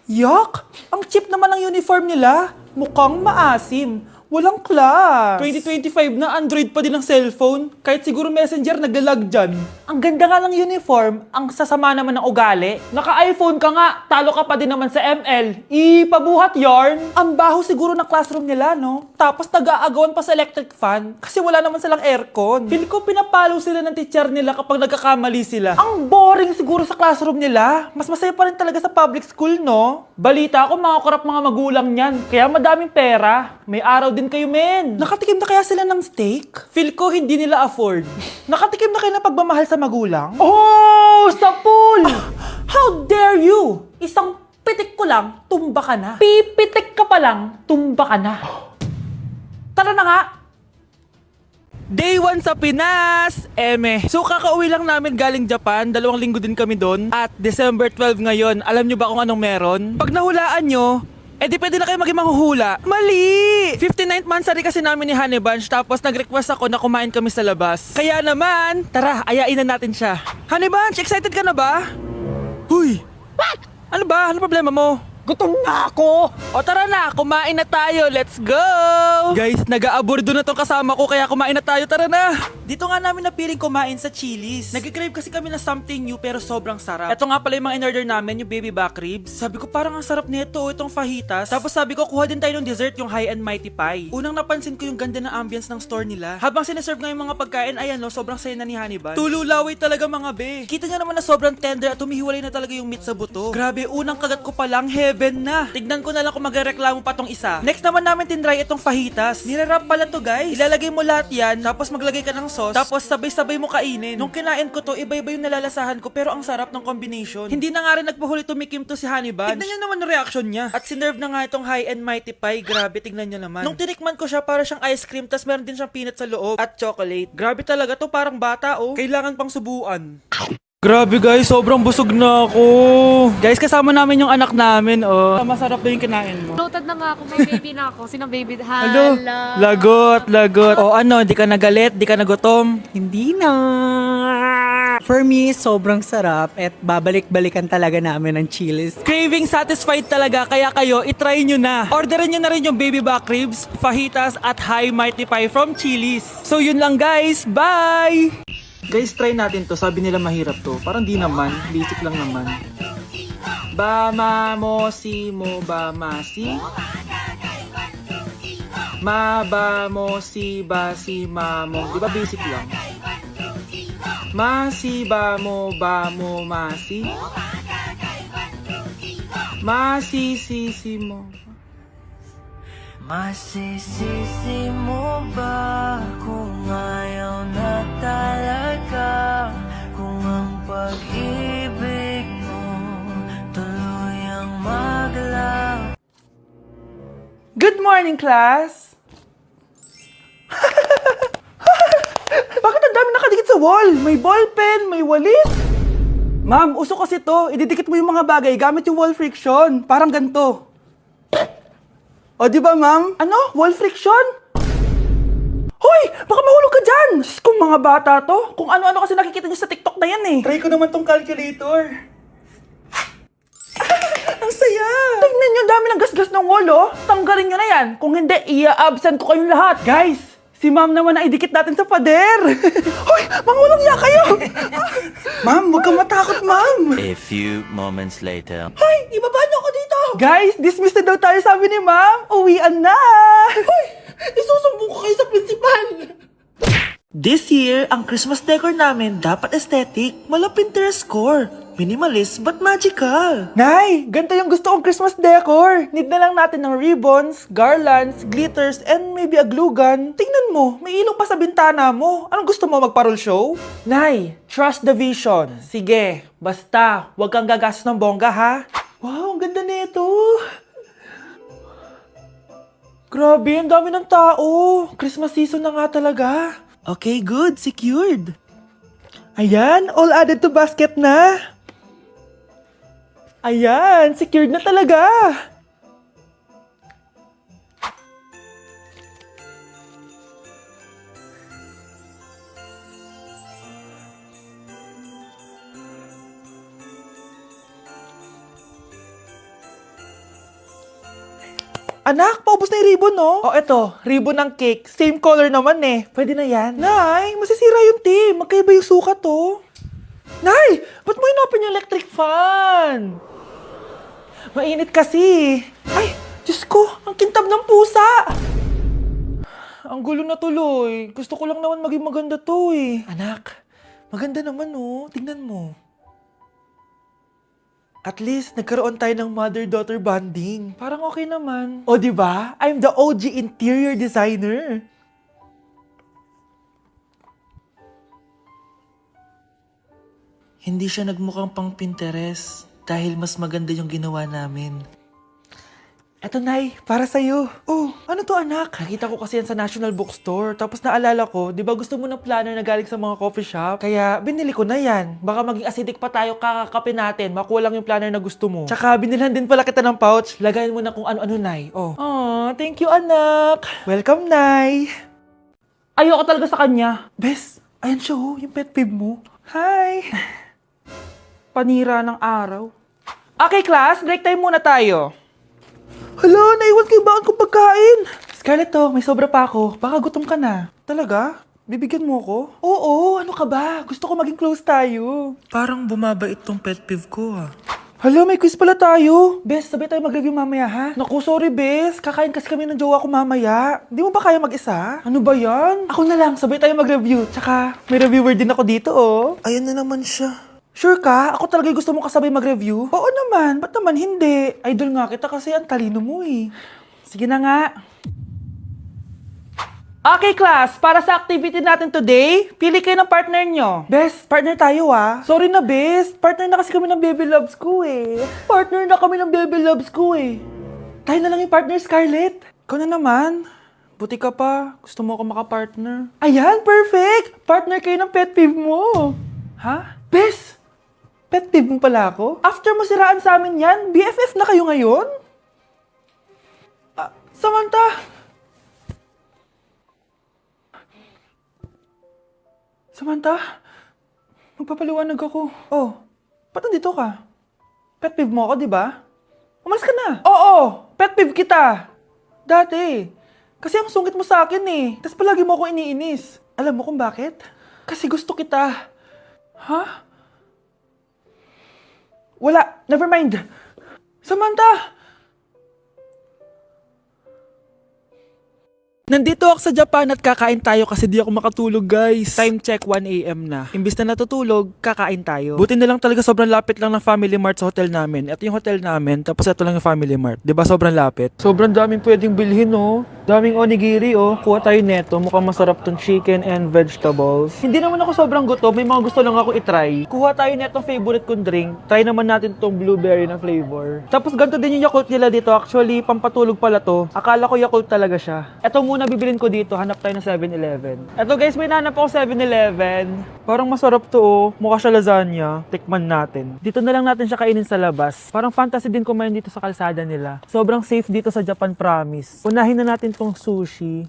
Yuck! Ang cheap naman ng uniform nila. Mukhang maasim. Walang class. 2025 na, Android pa din ang cellphone. Kahit siguro Messenger naglalag dyan. Ang ganda nga ng uniform, ang sasama naman ng ugali. Naka-iPhone ka nga, talo ka pa din naman sa ML. Ipabuhat yarn. Ang baho siguro ng classroom nila, no? Tapos nag-aagawan pa sa electric fan kasi wala naman silang aircon. Feel ko pinapalo sila ng teacher nila kapag nagkakamali sila. Ang boring siguro sa classroom nila. Mas masaya pa rin talaga sa public school, no? Balita ko, mga korap mga magulang niyan. Kaya madaming pera. May araw din kayo, men. Nakatikim na kaya sila ng steak? Feel ko hindi nila afford. Nakatikim na kayo ng pagmamahal sa magulang? Oh, sa pool! How dare you? Isang pitik ko lang, tumba ka na. Pipitik ka pa lang, tumba ka na. Tara na nga! Day 1 sa Pinas! Eme. So kakauwi lang namin galing Japan, 2 linggo din kami doon. At December 12 ngayon, alam nyo ba kung anong meron? Pag nahulaan nyo, di pwede na kayo maging manghuhula. Mali! 59th monthsary kasi namin ni Honey Bunch, tapos nag-request ako na kumain kami sa labas. Kaya naman, tara, ayain na natin siya. Honey Bunch, excited ka na ba? Huy! What? Ano ba? Ano problema mo? Gutom na ako! O tara na, kumain na tayo. Let's go! Guys, nag-aabordo na tong kasama ko kaya kumain na tayo. Tara na! Dito nga namin napiling kumain sa Chili's. Nag-crave kasi kami na something new pero sobrang sarap. Ito nga pala yung mga in-order namin, yung baby back ribs. Sabi ko parang ang sarap nito, itong fajitas. Tapos sabi ko kuha din tayo ng dessert, yung high and mighty pie. Unang napansin ko yung ganda ng ambience ng store nila. Habang sineserve nga yung mga pagkain, ayan no, sobrang saya na ni Honey Bun. Tululaway talaga mga be. Kita niya naman na sobrang tender at humihiwalay na talaga yung meat sa buto. Grabe, unang kagat ko pa lang, heaven na. Tignan ko na lang kung magreklamo pa tong isa. Next naman namin tinry itong fajitas. Nirarap pala to guys. Ilalagay mo lahat yan, tapos maglagay ka ng sauce, tapos sabay-sabay mo kainin. Nung kinain ko to, iba-iba yung nalalasahan ko pero ang sarap ng combination. Hindi na nga rin nagpahuli tumikim to si Honey Bun. Tignan niyo naman yung reaction niya. At sinerve na nga itong high and mighty pie. Grabe, tignan niyo naman. Nung tinikman ko siya, para siyang ice cream, tas meron din siyang peanut sa loob at chocolate. Grabe talaga to, parang bata oh. Kailangan pang subuan. Grabe guys, sobrang busog na ako. Guys, kasama namin yung anak namin, oh. Masarap ba yung kinain mo? Loaded na nga ako, may baby na ako. Sino baby? Hello? Hala. Lagot. O ano, di ka nagalit, di ka nagutom? Hindi na. For me, sobrang sarap at babalik-balikan talaga namin ng Chili's. Craving satisfied talaga, kaya kayo, itry nyo na. Orderin nyo na rin yung baby back ribs, fajitas at high mighty pie from Chili's. So yun lang guys, bye! Guys, try natin to. Sabi nila mahirap to. Parang di naman. Basic lang naman. Ba mo si mo ba masi? Ma ba mo si ba si mamo. Di ba basic lang? Masi ba mo masi? Masi si mo. Masisisi mo ba kung ayaw na talaga? Kung ang pag-ibig mo tuluyang maglaw. Good morning, class! Bakit ang dami nakadikit sa wall? May ballpen, may walis. Ma'am, uso kasi to. Ididikit mo yung mga bagay gamit yung wall friction. Parang ganito. O, di ba, ma'am? Ano? Wall friction? Hoy! Baka mahulog ka dyan! Kung mga bata to, kung ano-ano kasi nakikita niyo sa TikTok na yan eh. Try ko naman tong calculator. Ang saya! Tignan niyo, dami ng gasgas ng wall, oh. Tanggalin niyo na yan. Kung hindi, i-absent ko kayong lahat. Guys, si ma'am naman ang idikit natin sa pader. Hoy! Mangulong niya kayo! Ma'am, huwag kang matakot, ma'am. A few moments later. Hoy! Ibaba niyo ako dito! Guys, dismissed na daw tayo, sabi ni ma'am. Uwian na! Hoy! Isusumbong ko kayo sa principal! This year, ang Christmas decor namin dapat aesthetic, mala Pinterest score. Minimalist but magical. Nay, ganito yung gusto kong Christmas decor. Need na lang natin ng ribbons, garlands, glitters, and maybe a glue gun. Tingnan mo, may ilaw pa sa bintana mo. Anong gusto mo, magparol show? Nay, trust the vision. Sige, basta, huwag kang gagastos ng bongga ha. Wow, ang ganda nito. Grabe, ang dami ng tao. Christmas season na nga talaga. Okay, good. Secured. Ayan, all added to basket na. Ayan, secured na talaga. Anak, paubos na yung ribbon, no? Oh, eto, ribbon ng cake. Same color naman eh. Pwede na yan. Nay, masisira yung team. Magkaiba yung sukat, oh. Nay, ba't mo inopin yung electric fan? Mainit kasi. Ay, Diyos ko, ang kintab ng pusa. Ang gulo na tuloy. Gusto ko lang naman maging maganda to eh. Anak, maganda naman oh. Tingnan mo. At least, nagkaroon tayo ng mother-daughter bonding. Parang okay naman. O, di ba? I'm the OG interior designer. Hindi siya nagmukhang pang Pinterest dahil mas maganda yung ginawa namin. Eto, Nay, para sa'yo. Oh, ano to, anak? Nakita ko kasi yan sa National Bookstore. Tapos naalala ko, di ba gusto mo ng planner na galing sa mga coffee shop? Kaya binili ko na yan. Baka maging acidic pa tayo kakakapin natin. Makuha lang yung planner na gusto mo. Tsaka binilhan din pala kita ng pouch. Lagayan mo na kung ano-ano, Nay. Oh. Aw, thank you, anak. Welcome, Nay. Ayoko talaga sa kanya. Bes, ayan siya oh, yung pet peeve mo. Hi. Panira ng araw. Okay, class, break time muna tayo. Hala, naiwan ko yung baon kong pagkain. Scarlett to, may sobra pa ako. Baka gutom ka na. Talaga? Bibigyan mo ko? Oo, ano ka ba? Gusto ko maging close tayo. Parang bumabait tong pet peeve ko ah. Hala, may quiz pala tayo. Bes, sabay tayo mag-review mamaya ha? Naku, sorry Bes. Kakain kasi kami ng jowa ko mamaya. Hindi mo ba kaya mag-isa? Ano ba yan? Ako na lang, sabay tayo mag-review. Tsaka, may reviewer din ako dito oh. Ayan na naman siya. Sure ka? Ako talaga gusto mo kasabay mag-review? Oo naman. Ba't naman hindi? Idol nga kita kasi ang talino mo eh. Sige na nga. Okay, class. Para sa activity natin today, pili kayo ng partner nyo. Best, partner tayo ah. Sorry na, Best. Partner na kasi kami ng baby loves ko eh. Partner na kami ng baby loves ko eh. Tayo na lang yung partner, Scarlett. Ikaw na naman. Buti ka pa. Gusto mo ako makapartner. Ayan, perfect! Partner kayo ng pet peeve mo. Ha? Best! Pet peeve mo pala ako? After mo siraan sa amin yan, BFF na kayo ngayon? Samantha! Samantha? Magpapaliwanag ako. Oh, ba't nandito ka? Pet peeve mo ako, di ba? Umalis ka na! Oo! Pet peeve kita! Dati. Kasi ang sungit mo sa akin eh. Tapos palagi mo ako iniinis. Alam mo kung bakit? Kasi gusto kita. Ha? Wala. Never mind. Samantha! Nandito ako sa Japan at kakain tayo kasi di ako makatulog, guys. Time check, 1 AM na. Imbis na natutulog, kakain tayo. Buti na lang talaga sobrang lapit lang ng Family Mart sa hotel namin. Ito yung hotel namin, tapos ito lang yung Family Mart. Diba sobrang lapit? Sobrang daming pwedeng bilhin, oh. Daming onigiri, oh. Kuha tayo neto. Mukhang masarap tong chicken and vegetables. Hindi naman ako sobrang gutom. May mga gusto lang ako itry. Kuha tayo netong favorite kong drink. Try naman natin tong blueberry na flavor. Tapos ganito din yung Yakult nila dito. Actually, pampatulog pala to. Akala ko Yakult talaga siya. Ito muna bibilin ko dito. Hanap tayo ng 7-Eleven. Ito guys, may nahanap ako 7-Eleven. Parang masarap to, oh. Mukha siya lasagna. Tikman natin. Dito na lang natin siya kainin sa labas. Parang fantasy din kumain dito sa kalsada nila. Sobrang safe dito sa Japan, promise. Unahin na natin tong sushi.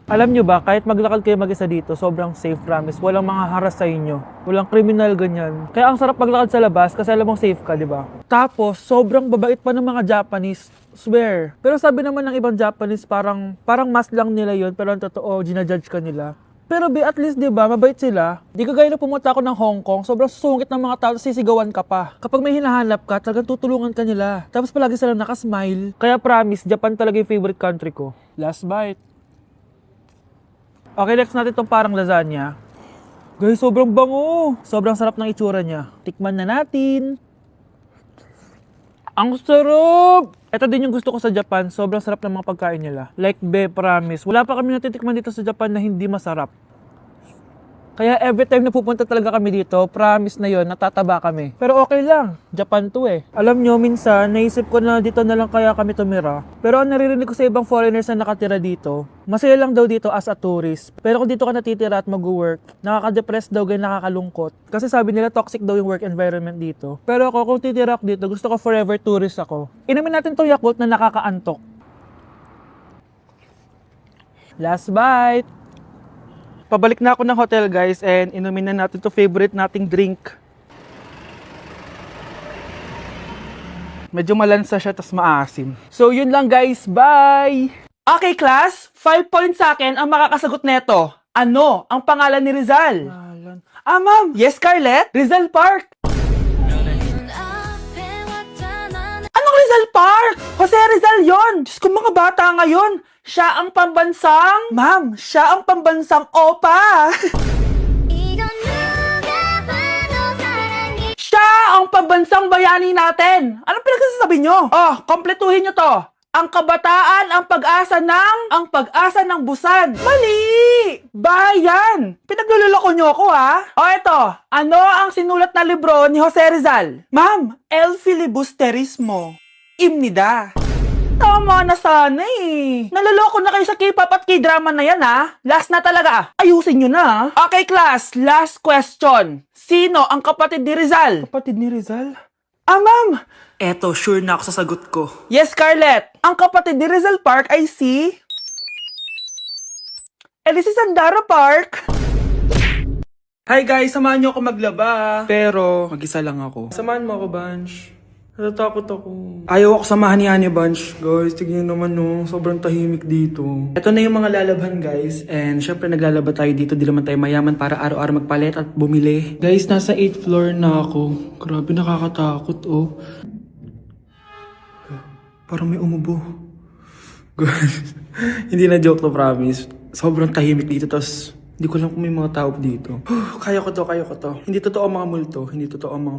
Alam nyo ba, kahit maglakad kayo mag-isa dito, sobrang safe, promise. Walang mga haras sa inyo. Walang kriminal, ganyan. Kaya ang sarap maglakad sa labas kasi alam mong safe ka, di ba? Tapos, sobrang babait pa ng mga Japanese. Swear. Pero sabi naman ng ibang Japanese, parang mas lang nila yon, pero ang totoo, ginajudge ka nila. Pero at least, di ba, mabait sila. Di ka gaya na pumunta ako ng Hong Kong, sobrang sungit ng mga tao, sisigawan ka pa. Kapag may hinahanap ka, talagang tutulungan ka nila. Tapos palagi sila nakasmile. Kaya promise, Japan talaga yung favorite country ko. Last bite. Okay, next natin tong parang lasagna. Guys, sobrang bango. Sobrang sarap ng itsura niya. Tikman na natin. Ang sarap! Ito din yung gusto ko sa Japan. Sobrang sarap ng mga pagkain nila. Like, promise. Wala pa kami natitikman dito sa Japan na hindi masarap. Kaya every time na pupunta talaga kami dito, promise na yon, natataba kami. Pero okay lang, Japan to eh. Alam nyo, minsan, naisip ko na dito na lang kaya kami tumira. Pero ang naririnig ko sa ibang foreigners na nakatira dito, masaya lang daw dito as a tourist. Pero kung dito ka natitira at mag-work, nakaka-depress daw, ganyan nakakalungkot. Kasi sabi nila toxic daw yung work environment dito. Pero ako, kung titira ako dito, gusto ko forever tourist ako. Inumin natin to Yakult na nakakaantok. Last bite! Pabalik na ako ng hotel guys and inumin na natin to favorite nating drink. Medyo malansa siya, tas maasim. So, yun lang guys. Bye! Okay, class. 5 points sa akin ang makakasagot neto. Ano ang pangalan ni Rizal? Ma'am. Yes, Scarlett? Rizal Park. Anong Rizal Park? Jose Rizal yon. Diyos ko, mga bata ngayon. Siya ang pambansang... Ma'am, siya ang pambansang opa. Siya ang pambansang bayani natin. Anong pinagsasabi nyo? Oh, kompletuhin nyo to. Ang kabataan, ang pag-asa ng busan. Mali! Bayan! Pinagluloko nyo ako, ha? O eto, ano ang sinulat na libro ni Jose Rizal? Ma'am, El Filibusterismo. Imnida. Tama na sana eh. Naloloko na kayo sa K-pop at K-drama na yan, ha? Last na talaga. Ayusin nyo na. Okay, class. Last question. Sino ang kapatid ni Rizal? Kapatid ni Rizal? Ma'am! Eto, sure na ako sa sagot ko. Yes, Scarlett. Ang kapatid ni Rizal Park ay si... si Sandara Park. Hi guys, samahan niyo ako maglaba. Pero, mag-isa lang ako. Samahan mo ako, Bunch. Natatakot ako. Ayaw ako samahan ni Anya, Bunch. Guys, tignan naman no. Sobrang tahimik dito. Ito na yung mga lalabhan, guys. And syempre naglalaba tayo dito. Di naman tayo mayaman para araw-araw magpalit at bumili. Guys, nasa 8th floor na ako. Grabe, nakakatakot, oh. Parang may umubo. Guys, hindi na joke to, promise. Sobrang tahimik dito, tas hindi ko alam kung may mga tao dito. Kaya ko to. Hindi totoo ang mga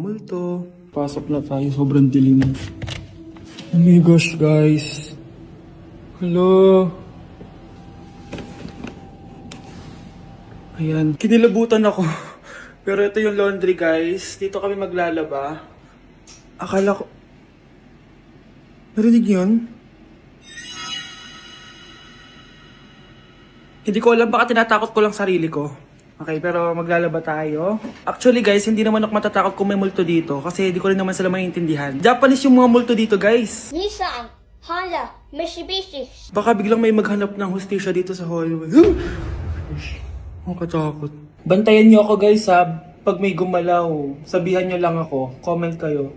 multo. Pasok na tayo, sobrang dilim. Oh my gosh, guys. Hello. Ayan, kinilabutan ako. Pero ito yung laundry, guys. Dito kami maglalaba. Akala ko... Narinig yun? Hindi ko alam, baka tinatakot ko lang sarili ko. Okay, pero maglalaba tayo. Actually guys, hindi naman ako matatakot kung may multo dito kasi hindi ko rin naman sila maintindihan. Japanese yung mga multo dito, guys. Nissan, Honda, Mitsubishi. Baka biglang may maghanap ng hustisya dito sa hallway. Ang katakot. Bantayan niyo ako, guys, ha. Pag may gumalaw, sabihan niyo lang ako. Comment kayo.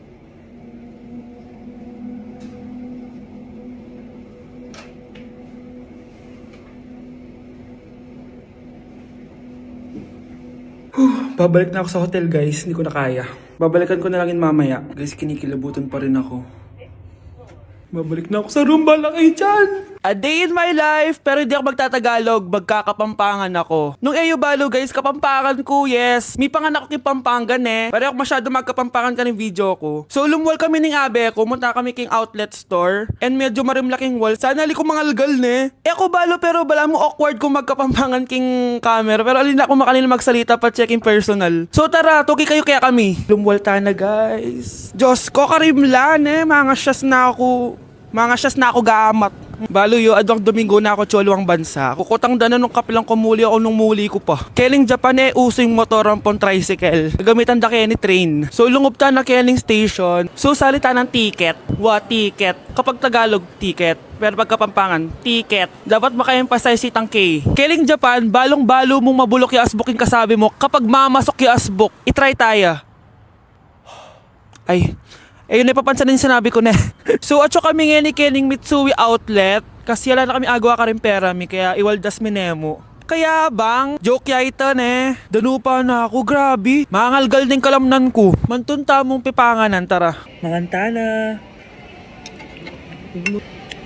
Babalik na ako sa hotel, guys. Hindi ko na kaya. Babalikan ko na lang yun mamaya. Guys, kinikilabutan pa rin ako. Babalik na ako sa room. Balak kayo dyan! A day in my life, pero hindi ako magtatagalog, magkakapampangan ako. Nung Eyo Balo, guys, kapampangan ko, yes. May panganak ko yung Pampangan eh. Pero ako masyado magkapampangan ka ng video ko. So, lumwal kami ng abe ko, munta kami king outlet store, and medyo marimlaking wall. Sana li ko mangalgal ne. Ako Balo, pero bala mo awkward kung magkapampangan king camera. Pero alin ako makanila magsalita pa checking personal. So tara, tuki kayo kaya kami. Lumwal ta na, guys. Diyos ko, karimlan eh. Mga syas na ako gamat. Balo yo, adwang Domingo na ako choluang bansa. Kukutang dana nung kapilang kumuli ako nung muli ko pa. Keling Japan eh, using motor rampon tricycle. Gamitan da kaya ni train. So lungob ta na keling station. So salita ng ticket. Ticket. Kapag Tagalog, ticket. Pero pag Kapampangan, ticket. Dapat maka-emphasize itang K. Keling Japan, balong-balo mong mabulok yung asboking kasabi mo. Kapag mamasok yung asbok, itry tayo. Ay... Ayun na papansin din sinabi ko na. So atso kami ngayon ni Kening Mitsui Outlet. Kasi wala na kami agawa ka rin pera mi. Kaya iwaldas mi nemo. Kaya bang, joke ya ito ne. Danupa na ako, grabe. Mangalgal din kalamnan ko. Mantunta mong pipanganan, tara. Manganta na.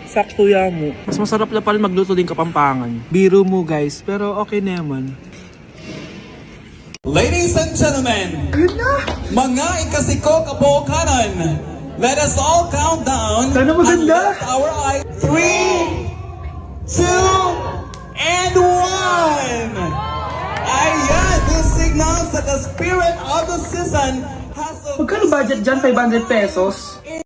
Sakto ya mo. Mas masarap na pa rin magluto din Kapampangan. Biro mo, guys. Pero okay naman. Ladies and gentlemen, mga ikasiko kabukanan, let us all count down Sana maganda. and lift our eyes. 3, 2, and 1! Ayan, this signals that the spirit of the season has... Magkano budget dyan? 500 pesos?